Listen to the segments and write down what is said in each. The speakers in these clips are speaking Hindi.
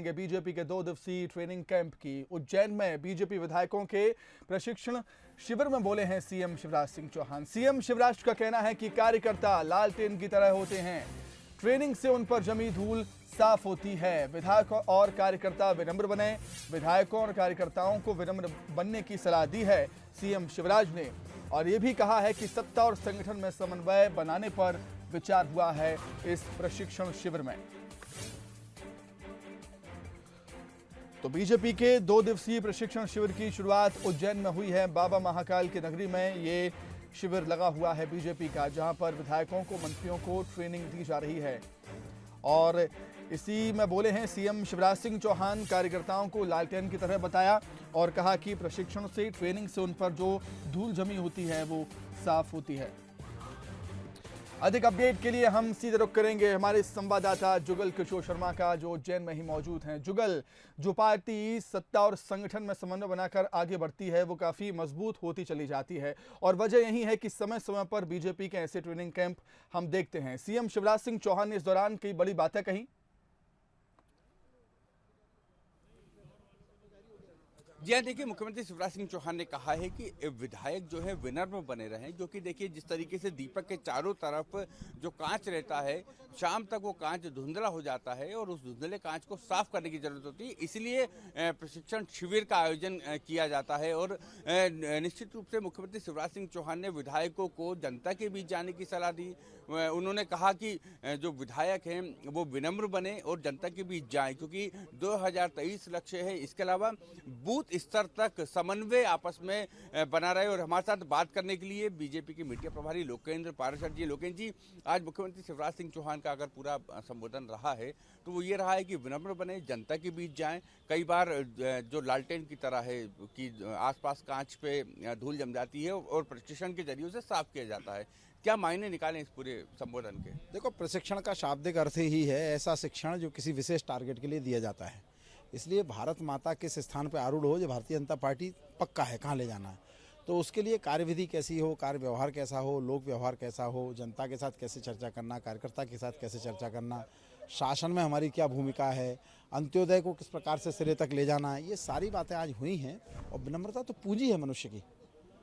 बीजेपी के 2 दिवसीय ट्रेनिंग कैंप की। उज्जैन में बीजेपी विधायकों के प्रशिक्षण शिविर में बोले हैं सीएम शिवराज सिंह चौहान। सीएम शिवराज का कहना है कि कार्यकर्ता लालटेन की तरह होते हैं, ट्रेनिंग से उन पर जमी धूल साफ होती है। विधायक और कार्यकर्ता विनम्र बने। विधायकों और कार्यकर्ताओं को विनम्र बनने की सलाह दी है सीएम शिवराज ने, और ये भी कहा है कि सत्ता और संगठन में समन्वय बनाने पर विचार हुआ है इस प्रशिक्षण शिविर में। तो बीजेपी के 2 दिवसीय प्रशिक्षण शिविर की शुरुआत उज्जैन में हुई है। बाबा महाकाल की नगरी में ये शिविर लगा हुआ है बीजेपी का, जहां पर विधायकों को, मंत्रियों को ट्रेनिंग दी जा रही है। और इसी में बोले हैं सीएम शिवराज सिंह चौहान। कार्यकर्ताओं को लालटेन की तरह बताया और कहा कि प्रशिक्षण से, ट्रेनिंग से उन पर जो धूल जमी होती है वो साफ होती है। अधिक अपडेट के लिए हम सीधे रुख करेंगे हमारे संवाददाता जुगल किशोर शर्मा का, जो उज्जैन में ही मौजूद हैं। जुगल, जो पार्टी सत्ता और संगठन में समन्वय बनाकर आगे बढ़ती है वो काफ़ी मजबूत होती चली जाती है, और वजह यही है कि समय समय पर बीजेपी के ऐसे ट्रेनिंग कैंप हम देखते हैं। सीएम शिवराज सिंह चौहान ने इस दौरान कई बड़ी बातें कही। जी हाँ, देखिए, मुख्यमंत्री शिवराज सिंह चौहान ने कहा है कि विधायक जो है विनम्र बने रहें, जो कि देखिए जिस तरीके से दीपक के चारों तरफ जो कांच रहता है, शाम तक वो कांच धुंधला हो जाता है और उस धुंधले कांच को साफ करने की जरूरत होती है। इसलिए प्रशिक्षण शिविर का आयोजन किया जाता है। और निश्चित रूप से मुख्यमंत्री शिवराज सिंह चौहान ने विधायकों को जनता के बीच जाने की सलाह दी। उन्होंने कहा कि जो विधायक हैं वो विनम्र बने और जनता के बीच जाएं, क्योंकि 2023 लक्ष्य है। इसके अलावा बूथ स्तर तक समन्वय आपस में बना रहे। और हमारे साथ बात करने के लिए बीजेपी के मीडिया प्रभारी लोकेंद्र पाराशर जी। लोकेंद्र जी, आज मुख्यमंत्री शिवराज सिंह चौहान का अगर पूरा संबोधन रहा है तो वो ये रहा है कि विनम्र बने, जनता के बीच जाएं। कई बार जो लालटेन की तरह है कि आसपास कांच पे धूल जम जाती है और प्रशिक्षण के जरिए उसे साफ किया जाता है। क्या मायने निकालें इस पूरे संबोधन के? देखो, प्रशिक्षण का शाब्दिक अर्थ ही है ऐसा शिक्षण जो किसी विशेष टारगेट के लिए दिया जाता है। इसलिए भारत माता किस स्थान पर आरूढ़ हो, जो भारतीय जनता पार्टी पक्का है कहाँ ले जाना है, तो उसके लिए कार्यविधि कैसी हो, कार्य व्यवहार कैसा हो, लोक व्यवहार कैसा हो, जनता के साथ कैसे चर्चा करना, कार्यकर्ता के साथ कैसे चर्चा करना, शासन में हमारी क्या भूमिका है, अंत्योदय को किस प्रकार से सिरे तक ले जाना, ये सारी बातें आज हुई हैं। और विनम्रता तो पूंजी है मनुष्य की।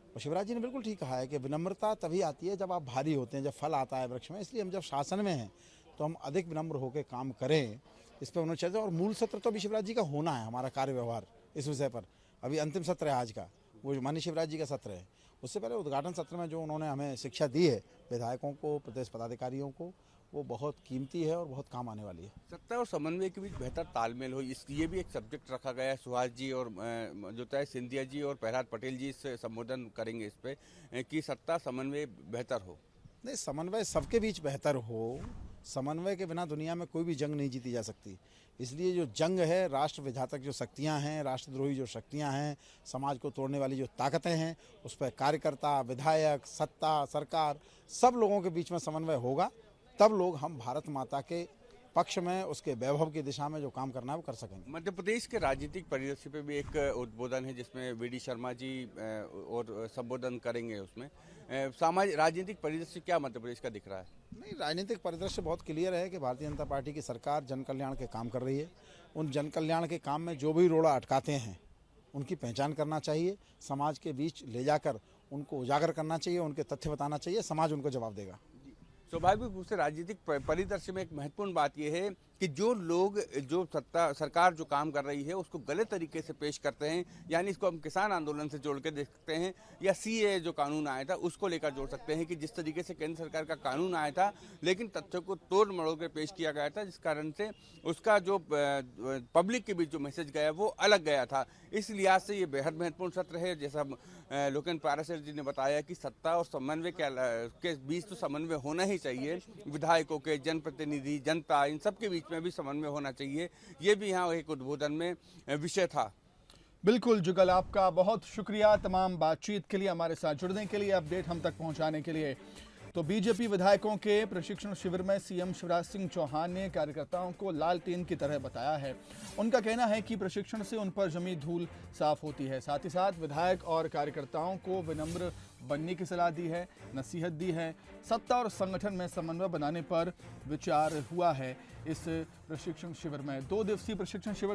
और शिवराज जी ने बिल्कुल ठीक कहा है कि विनम्रता तभी आती है जब आप भारी होते हैं, जब फल आता है वृक्ष में। इसलिए हम जब शासन में हैं तो हम अधिक विनम्र होकर काम करें, इस पर उन्होंने चर्चा। और मूल सत्र तो अभी शिवराज जी का होना है, हमारा कार्य व्यवहार इस विषय पर। अभी अंतिम सत्र है आज का, वो माननीय शिवराज जी का सत्र है। उससे पहले उद्घाटन सत्र में जो उन्होंने हमें शिक्षा दी है विधायकों को, प्रदेश पदाधिकारियों को, वो बहुत कीमती है और बहुत काम आने वाली है। सत्ता और समन्वय के बीच बेहतर तालमेल हो, इसलिए भी एक सब्जेक्ट रखा गया है। सुहास जी और जो है सिंधिया जी और प्रहलाद पटेल जी इससे संबोधन करेंगे इस पे कि सत्ता समन्वय बेहतर हो। नहीं, समन्वय सबके बीच बेहतर हो। समन्वय के बिना दुनिया में कोई भी जंग नहीं जीती जा सकती। इसलिए जो जंग है, राष्ट्र विघातक जो शक्तियां हैं, राष्ट्रद्रोही जो शक्तियां हैं, समाज को तोड़ने वाली जो ताकतें हैं, उस पर कार्यकर्ता, विधायक, सत्ता, सरकार, सब लोगों के बीच में समन्वय होगा, तब लोग हम भारत माता के पक्ष में, उसके वैभव की दिशा में जो काम करना है वो कर सकेंगे। मध्य प्रदेश के राजनीतिक परिदृश्य पे भी एक उद्बोधन है जिसमें वीडी शर्मा जी और संबोधन करेंगे। उसमें सामाजिक राजनीतिक परिदृश्य क्या मध्य प्रदेश का दिख रहा है? नहीं, राजनीतिक परिदृश्य बहुत क्लियर है कि भारतीय जनता पार्टी की सरकार जन कल्याण के काम कर रही है। उन जन कल्याण के काम में जो भी रोड़ा अटकाते हैं उनकी पहचान करना चाहिए, समाज के बीच ले जाकर उनको उजागर करना चाहिए, उनके तथ्य बताना चाहिए, समाज उनको जवाब देगा। स्वाभाविक रूप से राजनीतिक परिदृश्य में एक महत्वपूर्ण बात यह है कि जो लोग, जो सत्ता सरकार जो काम कर रही है उसको गलत तरीके से पेश करते हैं, यानी इसको हम किसान आंदोलन से जोड़ के देख सकते हैं, या सीए जो कानून आया था उसको लेकर जोड़ सकते हैं कि जिस तरीके से केंद्र सरकार का कानून आया था लेकिन तथ्यों को तोड़ मरोड़ कर पेश किया गया था, जिस कारण से उसका जो पब्लिक के बीच जो मैसेज गया वो अलग गया था। इस लिहाज से ये बेहद महत्वपूर्ण सत्र है। जैसा लोकेंद्र पाराशर जी ने बताया कि सत्ता और समन्वय के बीच तो समन्वय होना ही चाहिए, विधायकों के, जनप्रतिनिधि, जनता, इन सब के बीच में भी समन्वय होना चाहिए। ये भी यहाँ एक उद्बोधन में विषय था। बिल्कुल जुगल, आपका बहुत शुक्रिया तमाम बातचीत के लिए, हमारे साथ जुड़ने के लिए, अपडेट हम तक पहुंचाने के लिए। तो बीजेपी विधायकों के प्रशिक्षण शिविर में सीएम शिवराज सिंह चौहान ने कार्यकर्ताओं को लालटेन की तरह बताया है। उनका कहना है कि प्रशिक्षण से उन पर जमी धूल साफ होती है। साथ ही साथ विधायक और कार्यकर्ताओं को विनम्र बनने की सलाह दी है, नसीहत दी है। सत्ता और संगठन में समन्वय बनाने पर विचार हुआ है। इस प्रशिक्षण शिविर में 2 दिवसीय प्रशिक्षण शिविर